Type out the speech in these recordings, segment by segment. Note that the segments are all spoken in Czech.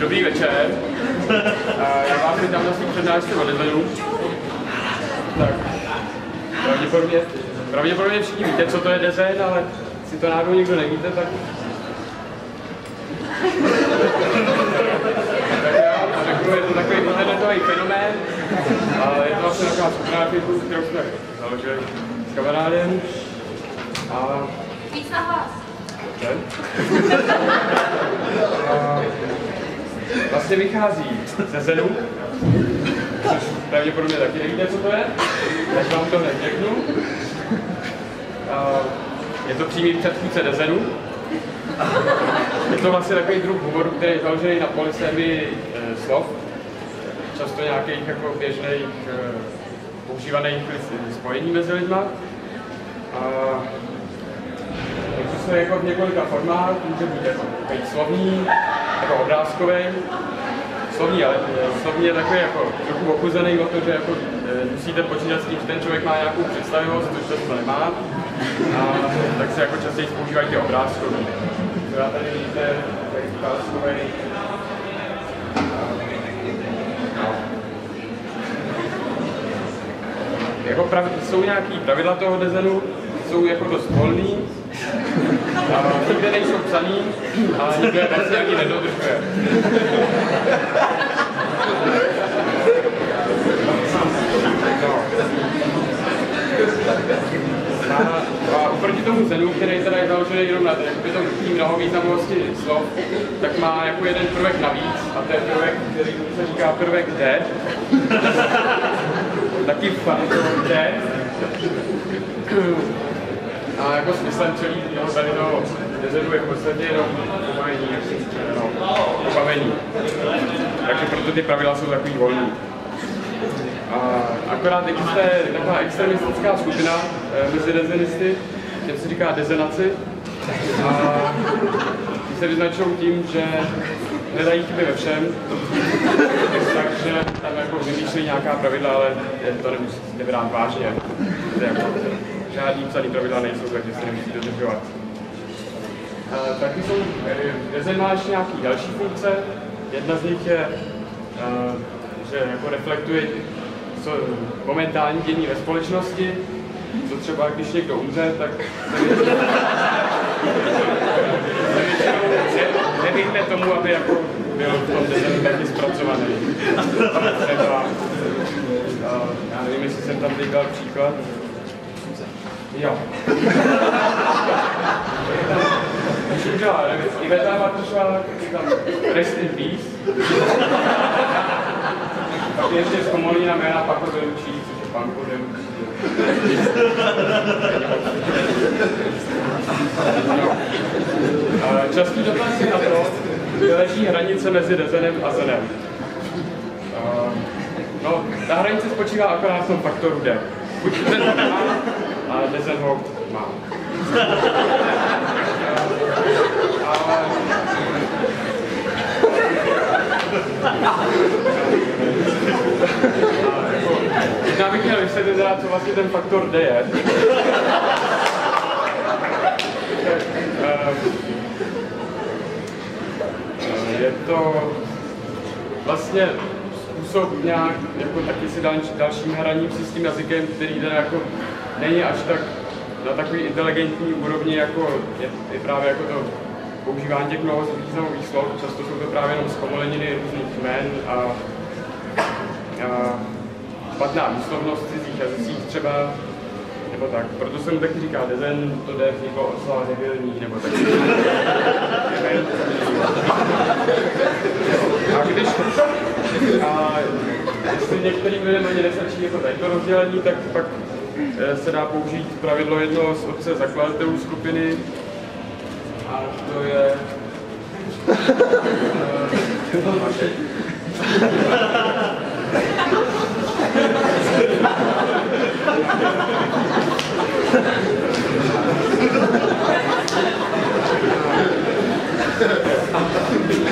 Dobrý večer. Já vám teď dám na svým přednášce o dezenu. Tak, pravděpodobně všichni víte, co to je dezen, ale si to náhodou nikdo nevíte, tak... Tak já vám řeknu, je to takový internetový fenomén, ale je to vlastně taková skupina na Facebooku, kterou jsme založili s kamarádem. A... Víc na hlas. Vlastně vychází ze Zenu, což pravděpodobně taky nevíte, co to je, tak vám to hned řeknu. Je to přímý předchůdce Dezenu. Je to vlastně takový druh humoru, který je založený na polysémii slov, často nějakých jako běžných používaných spojení mezi lidma. Existuje jako v několika formách, může být slovní, jako obrázkový. Slovní je takový jako trochu ochuzený o to, že jako, musíte počítat s tím, že ten člověk má nějakou představivost, což často nemá. A tak se jako častěji používají ty obrázkové. Já tady vidíte takový obrázkový. Jako jsou nějaký pravidla toho dezenu, jsou jako dost volný. Nikde nejsou psaný, ale nikdo je vlastně ani nedodržuje. A oproti tomu Zenu, který teda je založený jenom na tom mnohovýznamovosti slov, tak má jako jeden prvek navíc, a to je prvek, který se říká prvek D. Taky D. A jako smyslem celého tady toho dezenu je v podstatě jenom pobavení. Takže proto ty pravidla jsou takový volný. Akorát existuje taková extremistická skupina mezi dezenisty, těm se říká dezenaci. A ty se vyznačují tím, že hledají chyby ve všem, takže tam jako vymýšlejí nějaká pravidla, ale to nemusíte brát vážně. Žádný psaný pravidla nejsou, takže se nemusíte dodržovat. Taky jsou, dezen má ještě nějaký další funkce. Jedna z nich je, že jako reflektuje momentální dění ve společnosti. Co třeba, když někdo umře, tak se nevyhne tomu, aby jako byl v tom dezenu taky zpracovaný. Třeba, já nevím, jestli jsem tam teď dal příklad. Jo. Iveta Bartošová, tam Rest in Peace. Pak ještě z Komolína jména Paco Delučí, což je Panko Delučí. Častý dotaz je na to, kde leží hranice mezi dezenem a zenem. No, ta hranice spočívá akorát v tom faktoru D. Buď dezen ho nemá, a dezen ho má. Já bych měl vysvětlit, co vlastně ten faktor D je. Je to vlastně způsob nějak, jako taky si dalším hraním si s tím jazykem, který teda jako není až tak na takový inteligentní úrovni, jako je právě jako to používání těch mnohovýznamových slov. Často jsou to právě jenom zkomoleniny různých jmen a špatná výslovnost v cizích jazycích třeba, nebo tak. Proto se mu taky říká dezen, to jde vzniklo od slova debilní, nebo taky. Jestli některým lidem ani nestačí jako tady to rozdělení, tak pak se dá použít pravidlo jednoho z otce zakladatelů skupiny, a to je...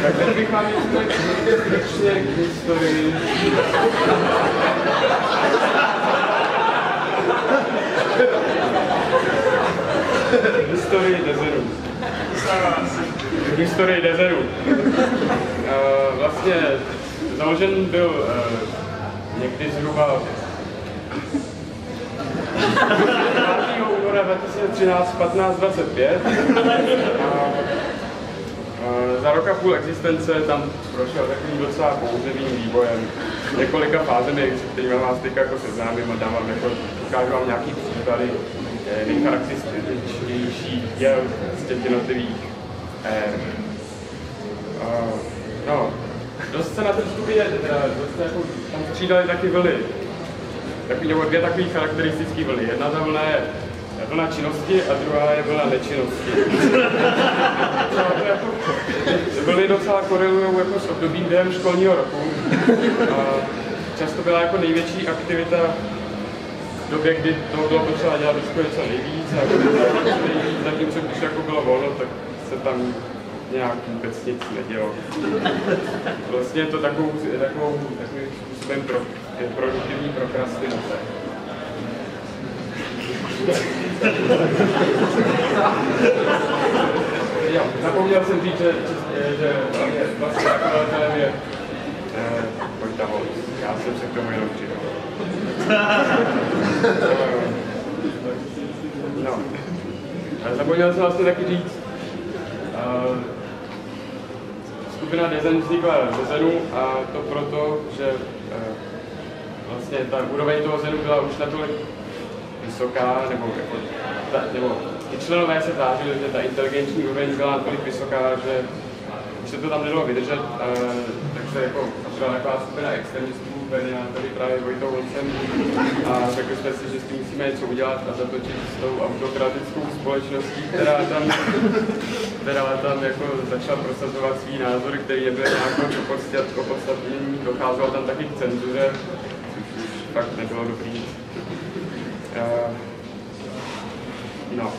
Tak teď bych vám ještě stručně k historii. Historii dezenu. historii Dezeru. Vlastně založen byl někdy zhruba 5. února 2013 15:25. Za rok a půl existence tam prošel takovým docela bouřlivým vývojem, několika fázemi, s kterými vás teď jako seznámím a dám vám jako, ukážu vám nějaký příklady nejcharakterističtějších děl z těch jednotlivých ér. No, dost se na té skupině, jako, tam střídaly taky vlny. Nebo dvě takové charakteristické vlny. Jedna ta vlna je vlna činnosti a druhá je vlna nečinnosti. Vlny docela korelují jako s obdobím během školního roku. Často byla jako největší aktivita v době, kdy toho bylo potřeba dělat do školy co nejvíc, zatímco když jako bylo volno, tak se tam nějak vůbec nic nedělo. Vlastně je to takovým způsobem produktivní prokrastinace. Jo, zapomněl jsem říct, že vlastně zakladatelem je Vojta Holc. Já jsem se k tomu jenom přidal. No. Zapomněl jsem vlastně taky říct, skupina Dezen vznikla ze Zenu a to proto, že vlastně ta úroveň toho Zenu byla už natolik vysoká, nebo ty členové se tvářili, že ta inteligenční úroveň byla natolik vysoká, že už se to tam nedalo vydržet, tak se jako byla taková skupina extremistů, vedená tady právě Vojtou Holcem a řekli jsme si, že s tím musíme něco udělat a zatočit s tou autokratickou společností, která tam jako začala prosazovat svý názory, který nebyl nějak opodstatnění, docházelo tam taky k cenzuře, což už fakt nebylo dobrý. No,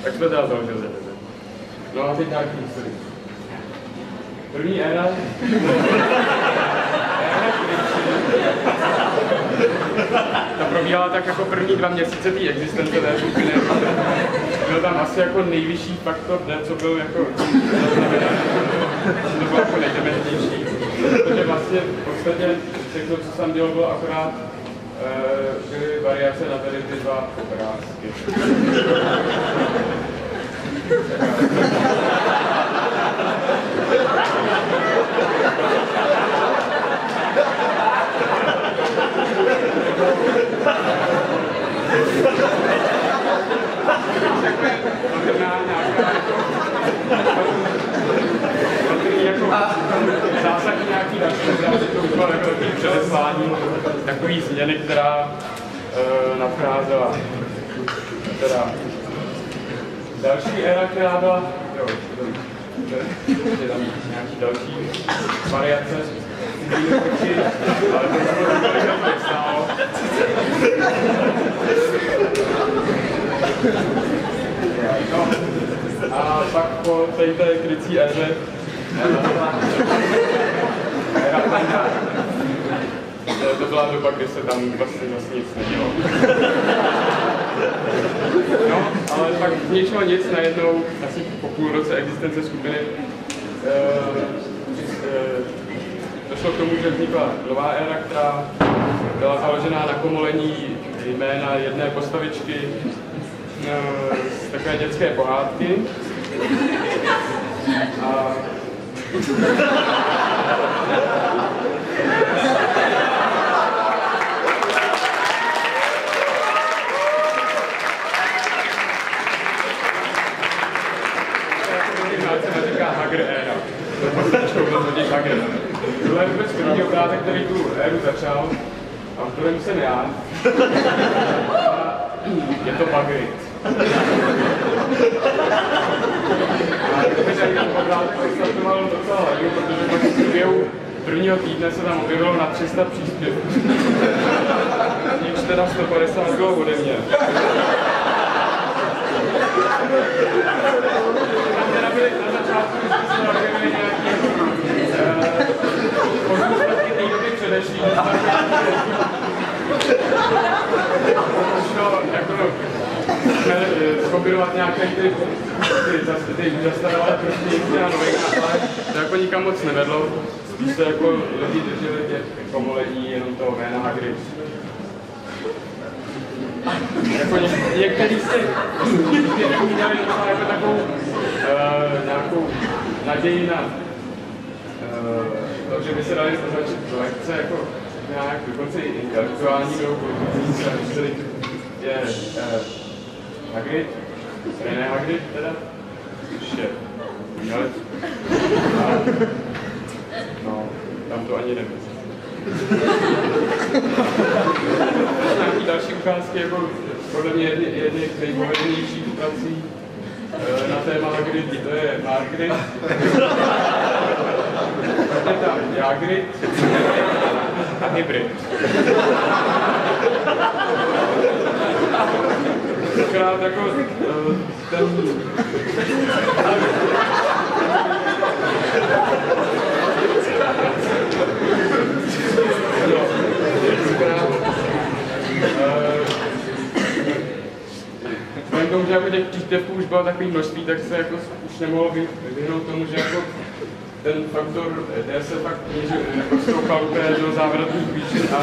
tak jsme teda založili Dezen. No a teď nějaký historii. První éra ta probíhala tak jako první 2 měsíce té existence té skupiny. Byl tam asi jako nejvyšší faktor dne, co byl jako zaznamenaný. To bylo jako nejdementnější. Protože vlastně v podstatě všechno, co jsem dělal, bylo akorát byly variace na tady ty 2 obrázky. Zásadní nějaký předeslání, takový změny, která nadcházela. Teda další éra, která byla, je tam nějaký další variace, ale to stálo. No. A pak po té krycí éře to byla doba, kdy se tam vlastně nic nedělo. No, ale pak z ničeho nic najednou, asi po půl roce existence skupiny, došlo k tomu, že vznikla nová éra, která byla založená na komolení jména jedné postavičky z takové dětské pohádky. A tohle je vůbec první obrázek, který tu éru začal, a v kterém jsem já. Je to Bagrit. A kdyby ten obrázek startoval docela lednu, protože pak v průběhu prvního týdne se tam objevilo na 300 příspěvků. Z nich teda 150 bylo ode mě. Tam teda byly na začátku, když se objevily nějaké pozůstatky té doby předešlý. Šlo jako kombinovat nějaké ty ty zastaralé prostě jistá novinka, ale to jako nikam moc nevedlo. Spíš se jako lidi drželi těch komolení jenom toho jména Hagrid. Jako některý z těch měli docela jako takovou nějakou naději na to, že by se dali označit do lekce jako nějak dokonce i intelektuální jdou, protože se mysleli, je Hagrid, René Hagrid teda, což je umělec. No, tam to ani nebyl. Nějaký další ukázky, jako podle mě jedny z nejpovedenějších prací na téma Hagrid, to je Margrid. Je tam Jagrid a Hybrid. Akorát jako ten... Vzhledem tomu, že jako těch příspěvků už bylo takový množství, tak se jako už nemohlo vyhnout tomu, že jako ten faktor D se fakt jako stoupal úplně do závratných výšin a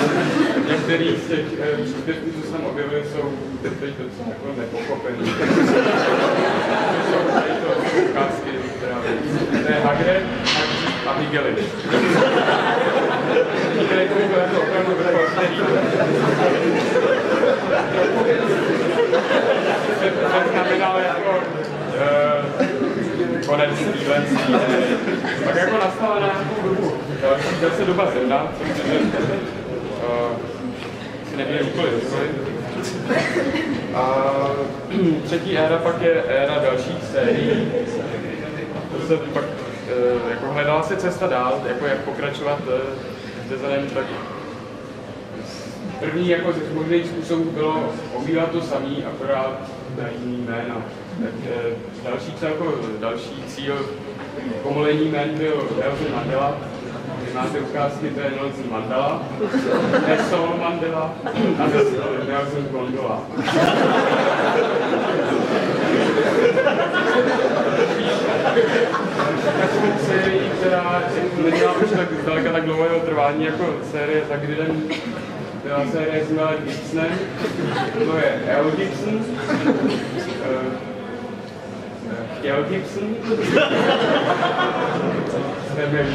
některý z těch příspěvků, co se tam objevily, jsou teď docela jako nepochopený. To jsou tady to ukázky, která to je Hagrid a Hygeliš. Hygeliš to byl jako opravdu vrcholný. To znamenalo jako konec týlenství. Pak jako nastala nějakou dobu, zase doba Zemna, protože si neměli úkoly. A třetí éra pak je éra dalších sérií. To se pak jako hledala se cesta dál, jako jak pokračovat s designem, tak první jako z možných způsobů bylo obývat to samý, akorát na jiný jména. Další cíl komolení jmén byl Nelson Mandela. Vy máte ukázky, to je Nelson Mandela, Nelson Mandela a Nelson Gondola. Takovou sérii, která nedělá už tak zdaleka tak dlouhého trvání jako série s Hagridem, byla série s Melem Gibsonem, to je L. Gibson, L. Gibson, Mel.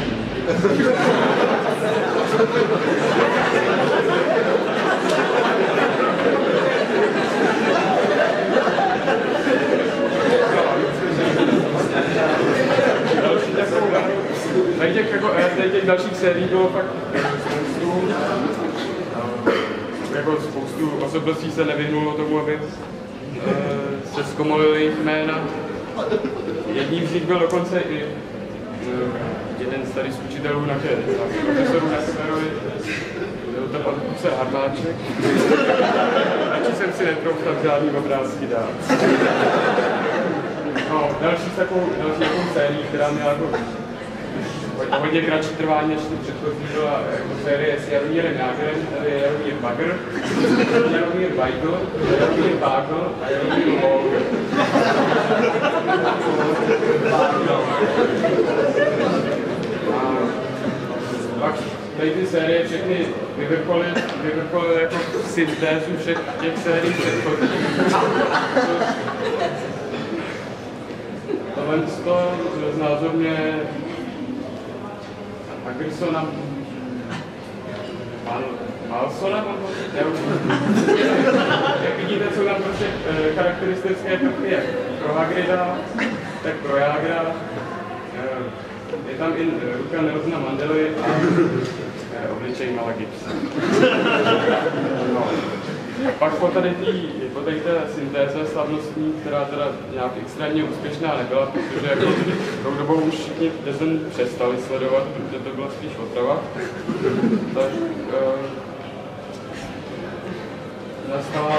Těch dalších sérií bylo fakt spoustu osobností se nevyhnulo tomu, aby se zkomolili jejich jména. Jedním z nich byl dokonce i jeden z tady z učitelů na profesorů na Severovi, byl to pan Kuce Harmáček. Radši jsem si netroufal žádný obrázky dát. No, další takovou sérií, která měla jako hodně kratší trvání než tu předchozí, byla jako série s Jaromírem Jágrem, tady je Jaromír Bagr, Jaromír Weigl, Jaromír Bagl a Jaromír Holger. Pak tady ty série všechny vyvrcholily jako syntézu všech těch sérií předchozích. Tohle to znázorně Agrisona Malsona, jak vidíte, jsou tam prostě charakteristické prvky jak pro Hagrida, tak pro Jágra. Je tam i ruka Nelsona Mandely a obličej Mela Gibsona. No. Pak po tady té syntéze slavnostní, která teda nějak extrémně úspěšná nebyla, protože jako tou dobou už všichni design přestali sledovat, protože to byla spíš otrava, tak nastala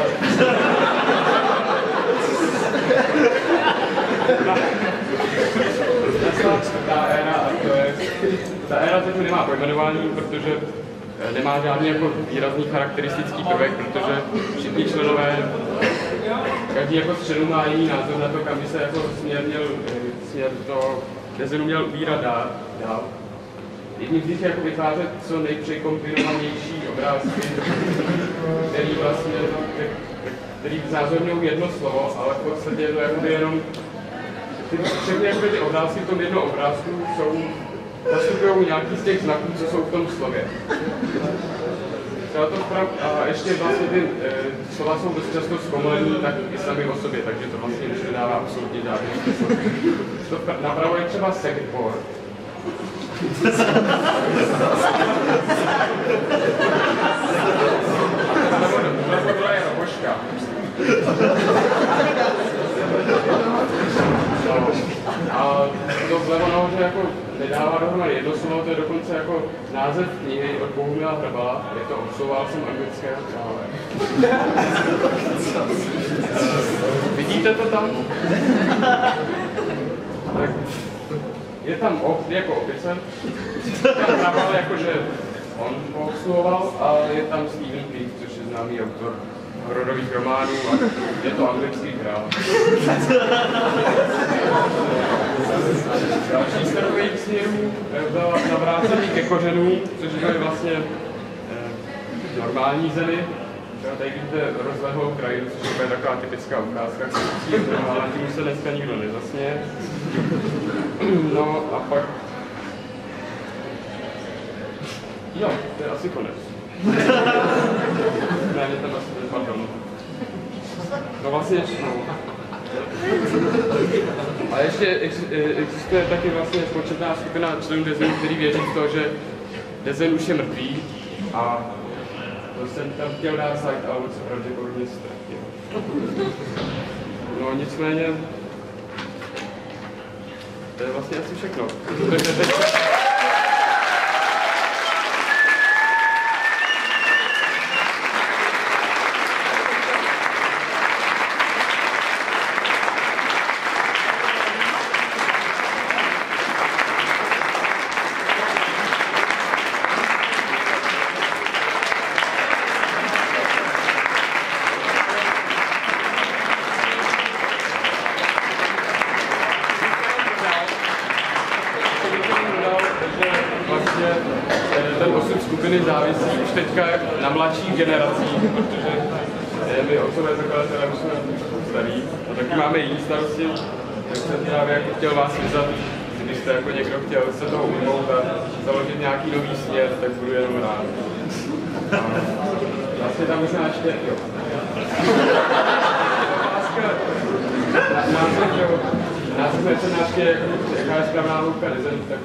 čtvrtá éra a to je, ta éra zatím nemá pojmenování, protože nemá žádný jako výrazný charakteristický prvek, protože všichni členové každý jako středu má jiný názor na to, kam by se jako směr to dezenu měl ubírat dál. Jedním z nich je jako vytvářet co nejpřekombinovanější obrázky, který znázorňují jedno slovo, ale v podstatě je to jakoby jenom všechny jakoby ty obrázky v tom jednom obrázku zastupují nějaký z těch znaků, co jsou v tom slově. A ještě vlastně ty slova jsou dost často zkomolení tak i sami o sobě, takže to vlastně už nedává absolutně žádný smysl. Napravo je třeba segboard. Tohle je robožka. A to vlevo nahoře jako nedává dohromady jedno slovo, to je dokonce jako název knihy od Bohumila Hrabala, je to Obsluhoval jsem anglického krále. Vidíte to tam? Tak je tam jako opice, tam Hrabal jakože on obsluhoval, a je tam Stephen King, což je známý autor hororových románů a je to anglický král. Další z takových směrů byla navrácení ke kořenům, což byly vlastně normální zemi. Tady vidíte rozlehlou krajinu, což je taková typická ukázka, ale tím se dneska nikdo nezasměje. No a pak... Jo, to je asi konec. Ne, mě tam asi pardon. No vlastně no. A ještě existuje taky vlastně početná skupina členů Dezenu, který věří v to, že Dezen už je mrtvý a to jsem tam chtěl dát slide, ale se pravděpodobně ztratil. No nicméně, to je vlastně asi všechno. Závisí už teďka na mladších generacích, protože my otcové zakladatelé už jsme starí a taky máme jiný starosti, tak jsem právě jako chtěl vás vyzvat, kdybyste jako někdo chtěl se toho ujmout a založit nějaký nový směr, tak budu jenom rád. A vlastně tam možná ještě, jo. Název přednášky je, jaká je správná hloubka Dezenu, tak